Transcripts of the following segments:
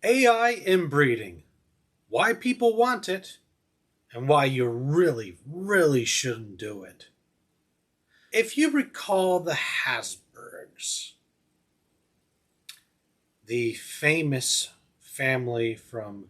AI inbreeding, why people want it, and why you really shouldn't do it. If you recall the Hasburgs, the famous family from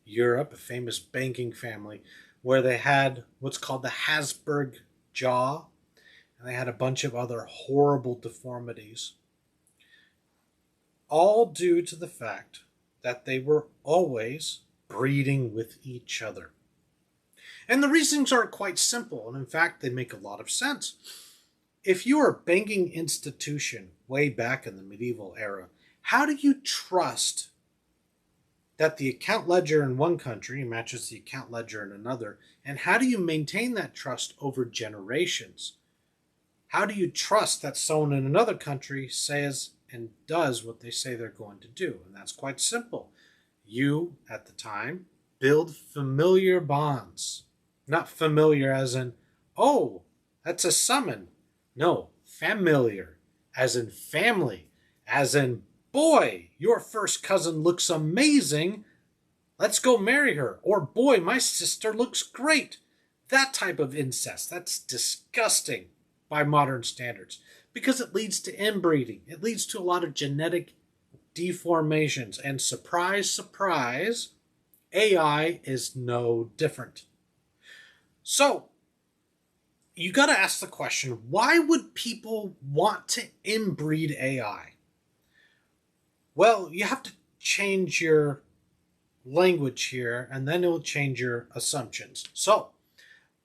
Europe, a famous banking family, where they had what's called the Hasburg jaw, and they had a bunch of other horrible deformities, all due to the fact that they were always breeding with each other. And the reasons are quite simple, and in fact, they make a lot of sense. If you were a banking institution way back in the medieval era, how do you trust that the account ledger in one country matches the account ledger in another? And how do you maintain that trust over generations? How do you trust that someone in another country says and does what they say they're going to do? And that's quite simple. You, at the time, build familiar bonds. Not familiar as in, oh, that's a summon. No, familiar, as in family, as in, boy, your first cousin looks amazing. Let's go marry her. Or, boy, my sister looks great. That type of incest, that's disgusting by modern standards because it leads to inbreeding. It leads to a lot of genetic deformations. And surprise, surprise, AI is no different. So, you got to ask the question, why would people want to inbreed AI? Well, you have to change your language here, and then it will change your assumptions. So,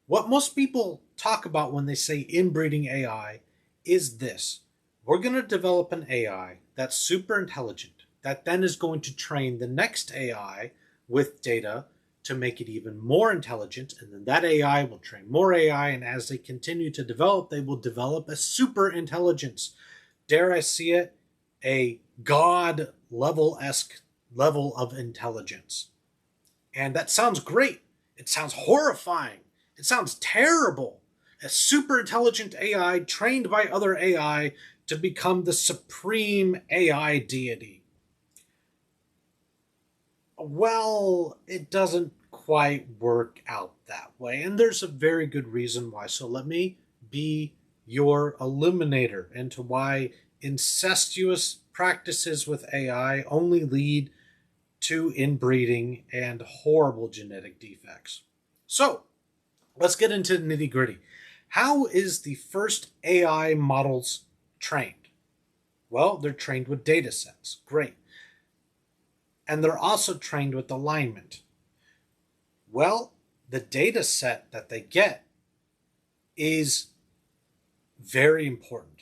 what most people talk about when they say inbreeding AI is this. We're going to develop an AI that's super intelligent, that then is going to train the next AI with data to make it even more intelligent, and then that AI will train more AI, and as they continue to develop, they will develop a super intelligence. Dare I see it? A God level-esque level of intelligence. And that sounds great. It sounds horrifying. It sounds terrible. A super intelligent AI trained by other AI to become the supreme AI deity. Well, it doesn't quite work out that way. And there's a very good reason why. So let me be your illuminator into why incestuous practices with AI only lead to inbreeding and horrible genetic defects. So let's get into the nitty gritty. How is the first AI models trained? Well, they're trained with data sets. Great. And they're also trained with alignment. Well, the data set that they get is very important.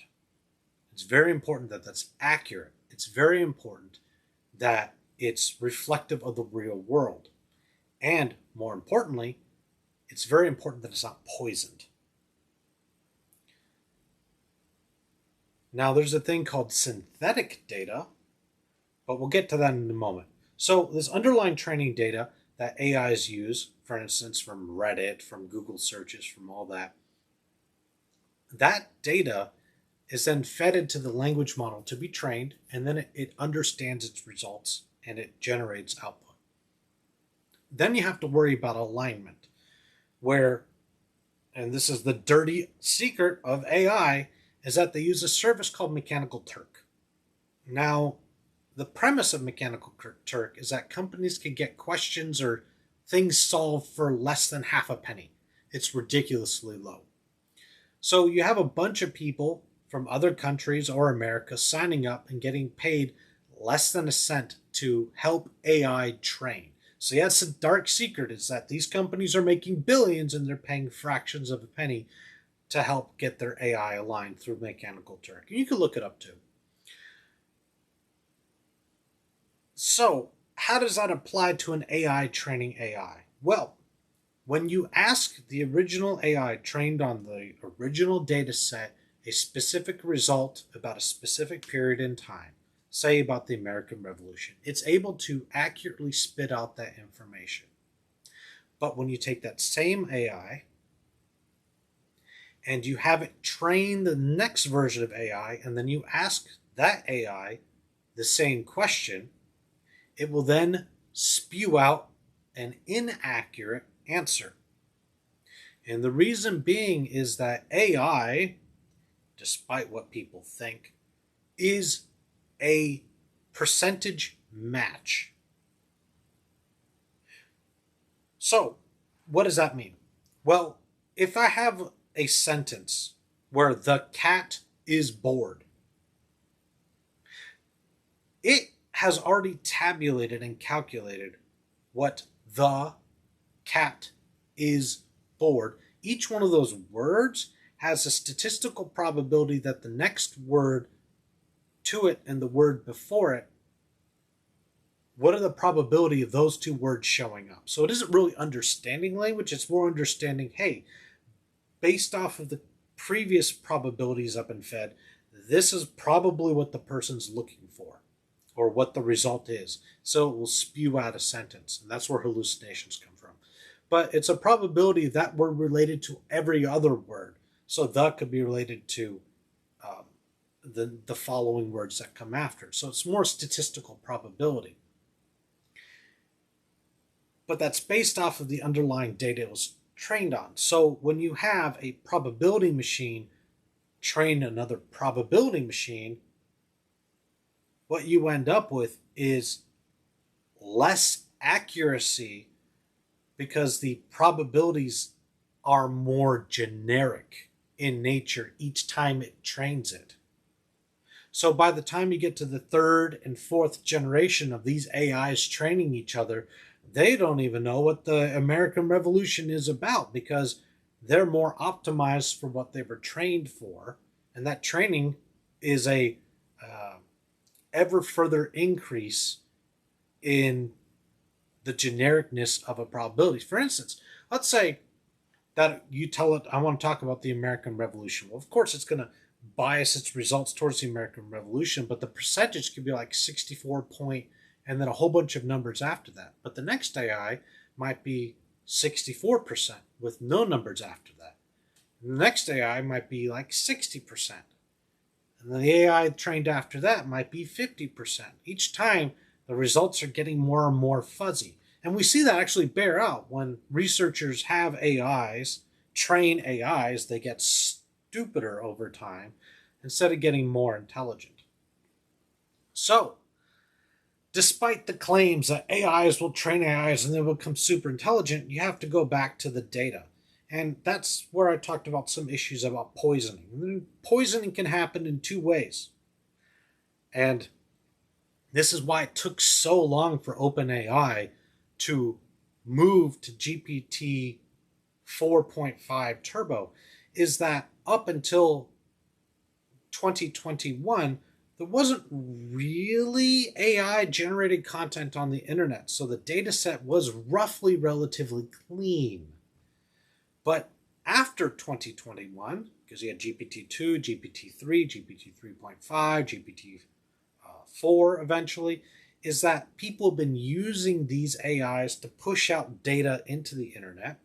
It's very important that that's accurate. It's very important that it's reflective of the real world. And more importantly, it's very important that it's not poisoned. Now, there's a thing called synthetic data, but we'll get to that in a moment. So this underlying training data that AIs use, for instance, from Reddit, from Google searches, from all that, that data is then fed into the language model to be trained, and then it understands its results and it generates output. Then you have to worry about alignment, where, and this is the dirty secret of AI, is that they use a service called Mechanical Turk. Now, the premise of Mechanical Turk is that companies can get questions or things solved for less than half a penny. It's ridiculously low. So you have a bunch of people from other countries or America signing up and getting paid less than a cent to help AI train. So yeah, it's a dark secret is that these companies are making billions and they're paying fractions of a penny to help get their AI aligned through Mechanical Turk. You can look it up too. So how does that apply to an AI training AI? Well, when you ask the original AI trained on the original data set a specific result about a specific period in time, say about the American Revolution, it's able to accurately spit out that information. But when you take that same AI and you have it train the next version of AI, and then you ask that AI the same question, it will then spew out an inaccurate answer. And the reason being is that AI, despite what people think, is a percentage match. So, what does that mean? Well, if I have a sentence where the cat is bored, it has already tabulated and calculated what the cat is bored. Each one of those words has a statistical probability that the next word to it and the word before it, what are the probability of those two words showing up? So it isn't really understanding language, it's more understanding, hey, based off of the previous probabilities I've been fed, this is probably what the person's looking for or what the result is. So it will spew out a sentence, and that's where hallucinations come from. But it's a probability that we're related to every other word. So the could be related to the following words that come after. So it's more statistical probability. But that's based off of the underlying data it was trained on. So when you have a probability machine train another probability machine, what you end up with is less accuracy because the probabilities are more generic in nature each time it trains it. So by the time you get to the third and fourth generation of these AIs training each other, they don't even know what the American Revolution is about because they're more optimized for what they were trained for. And that training is a ever further increase in the genericness of a probability. For instance, let's say that you tell it, I want to talk about the American Revolution. Well, of course, it's going to bias its results towards the American Revolution, but the percentage could be like 64 point and then a whole bunch of numbers after that. But the next AI might be 64% with no numbers after that. And the next AI might be like 60%. And then the AI trained after that might be 50%. Each time, the results are getting more and more fuzzy. And we see that actually bear out when researchers have AIs, train AIs, they get stupider over time instead of getting more intelligent. So, despite the claims that AIs will train AIs and they will become super intelligent, you have to go back to the data. And that's where I talked about some issues about poisoning. And poisoning can happen in two ways. And this is why it took so long for OpenAI to move to GPT 4.5 Turbo, is that up until 2021, there wasn't really AI generated content on the internet. So the data set was roughly relatively clean. But after 2021, because you had GPT-2, GPT-3, GPT 3.5, GPT-4 eventually, is that people have been using these AIs to push out data into the internet.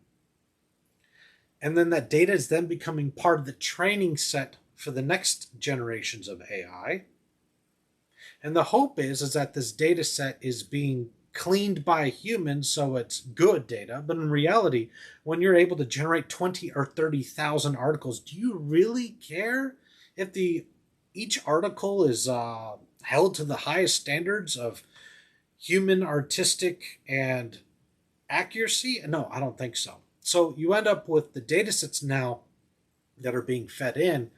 And then that data is then becoming part of the training set for the next generations of AI. And the hope is that this data set is being cleaned by humans so it's good data. But in reality, when you're able to generate 20 or 30,000 articles, do you really care if each article is held to the highest standards of human artistic and accuracy? No, I don't think so. So you end up with the data sets now that are being fed in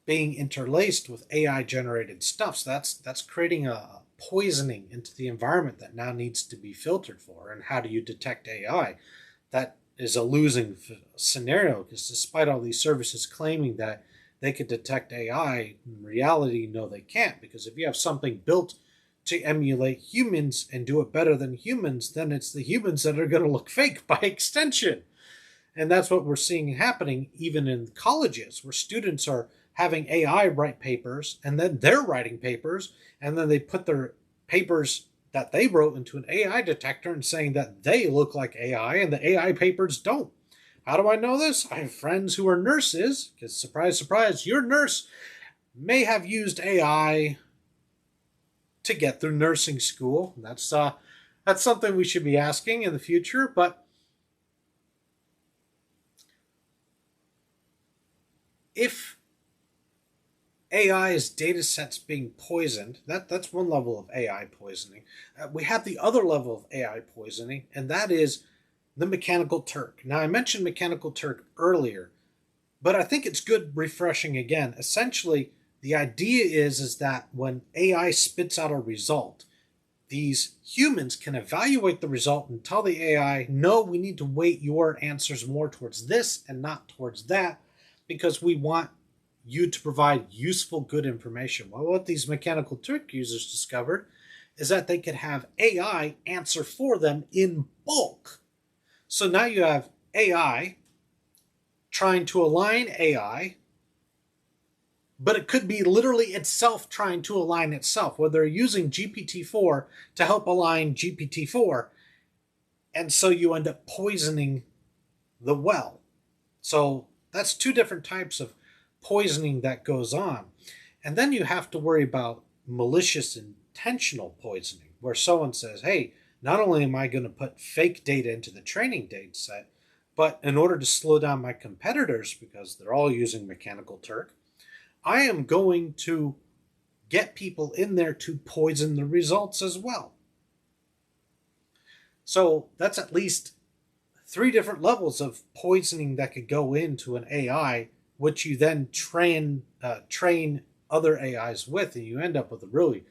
being interlaced with AI generated stuff. So that's creating a poisoning into the environment that now needs to be filtered for. And how do you detect AI? That is a losing scenario because despite all these services claiming that they could detect AI, in reality, no, they can't. Because if you have something built to emulate humans and do it better than humans, then it's the humans that are going to look fake by extension. And that's what we're seeing happening even in colleges, where students are having AI write papers, and then they're writing papers, and then they put their papers that they wrote into an AI detector and saying that they look like AI, and the AI papers don't. How do I know this? I have friends who are nurses, because surprise, surprise, your nurse may have used AI to get through nursing school. That's something we should be asking in the future. But if AI's data sets being poisoned, that's one level of AI poisoning. We have the other level of AI poisoning, and that is the Mechanical Turk. Now, I mentioned Mechanical Turk earlier, but I think it's good refreshing again. Essentially, the idea is that when AI spits out a result, these humans can evaluate the result and tell the AI, no, we need to weight your answers more towards this and not towards that, because we want you to provide useful, good information. Well, what these Mechanical Turk users discovered is that they could have AI answer for them in bulk. So now you have AI trying to align AI, but it could be literally itself trying to align itself, where they're using GPT-4 to help align GPT-4, and so you end up poisoning the well. So that's two different types of poisoning that goes on. And then you have to worry about malicious intentional poisoning, where someone says, hey, not only am I going to put fake data into the training data set, but in order to slow down my competitors, because they're all using Mechanical Turk, I am going to get people in there to poison the results as well. So that's at least 3 different levels of poisoning that could go into an AI, which you then train other AIs with, and you end up with a really,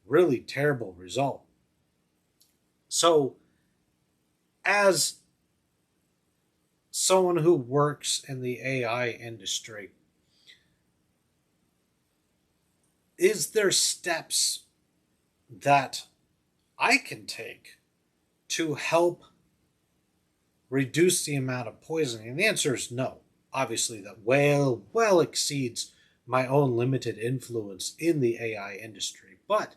really terrible result. So as someone who works in the AI industry, is there steps that I can take to help reduce the amount of poisoning? And the answer is no. Obviously, that well exceeds my own limited influence in the AI industry. But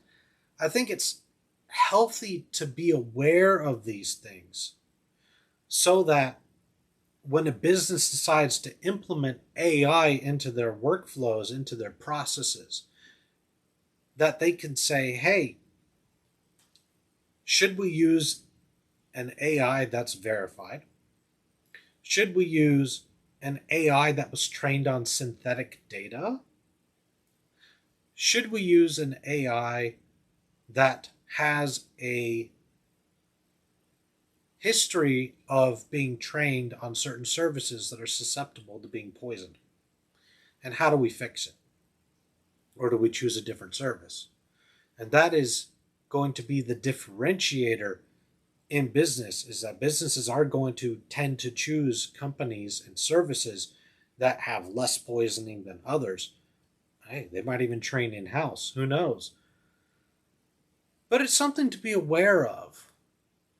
I think it's healthy to be aware of these things so that when a business decides to implement AI into their workflows, into their processes, that they can say, hey, should we use an AI that's verified? Should we use an AI that was trained on synthetic data? Should we use an AI that has a history of being trained on certain services that are susceptible to being poisoned? And how do we fix it? Or do we choose a different service? And that is going to be the differentiator in business, is that businesses are going to tend to choose companies and services that have less poisoning than others. Hey, they might even train in-house. Who knows? But it's something to be aware of,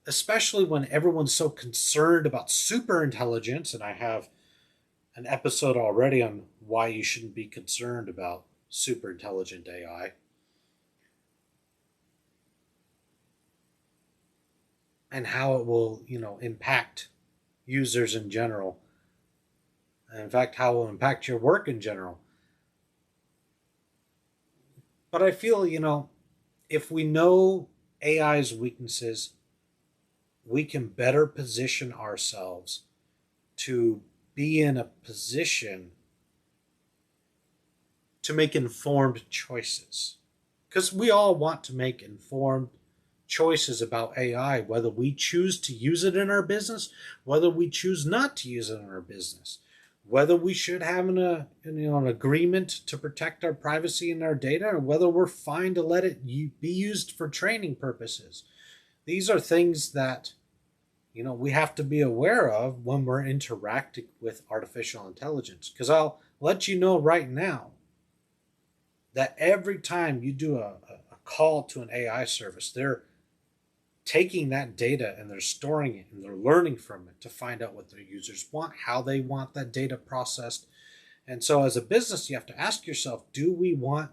especially when everyone's so concerned about superintelligence. And I have an episode already on why you shouldn't be concerned about superintelligent AI. And how it will, impact users in general. And in fact, how it will impact your work in general. But I feel, if we know AI's weaknesses, we can better position ourselves to be in a position to make informed choices. Because we all want to make informed choices about AI, whether we choose to use it in our business, whether we choose not to use it in our business, whether we should have an agreement to protect our privacy and our data, or whether we're fine to let it be used for training purposes. These are things that we have to be aware of when we're interacting with artificial intelligence. Because I'll let you know right now that every time you do a call to an AI service, they're taking that data and they're storing it and they're learning from it to find out what their users want, how they want that data processed. And so as a business, you have to ask yourself, do we want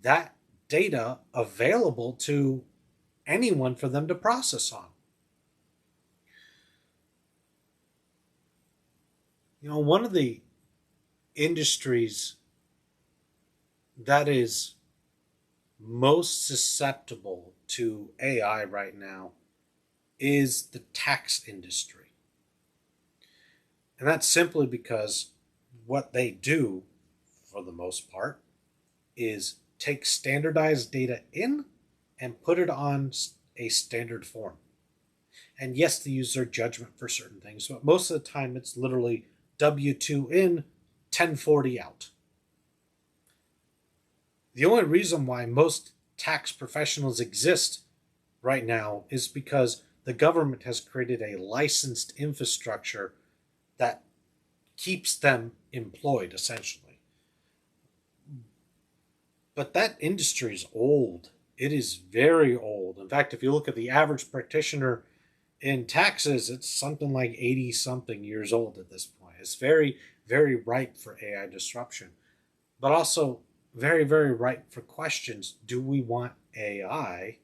that data available to anyone for them to process on? One of the industries that is most susceptible to AI right now is the tax industry. And that's simply because what they do, for the most part, is take standardized data in and put it on a standard form. And yes, they use their judgment for certain things, but most of the time it's literally W2 in, 1040 out. The only reason why most tax professionals exist right now is because the government has created a licensed infrastructure that keeps them employed, essentially. But that industry is old. It is very old. In fact, if you look at the average practitioner in taxes, it's something like 80 something years old at this point. It's very, very ripe for AI disruption, but also very, very ripe for questions. Do we want AI,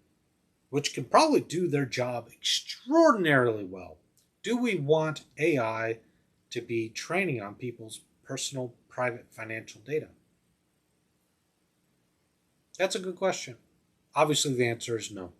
which can probably do their job extraordinarily well? Do we want AI to be training on people's personal, private financial data? That's a good question. Obviously, the answer is no.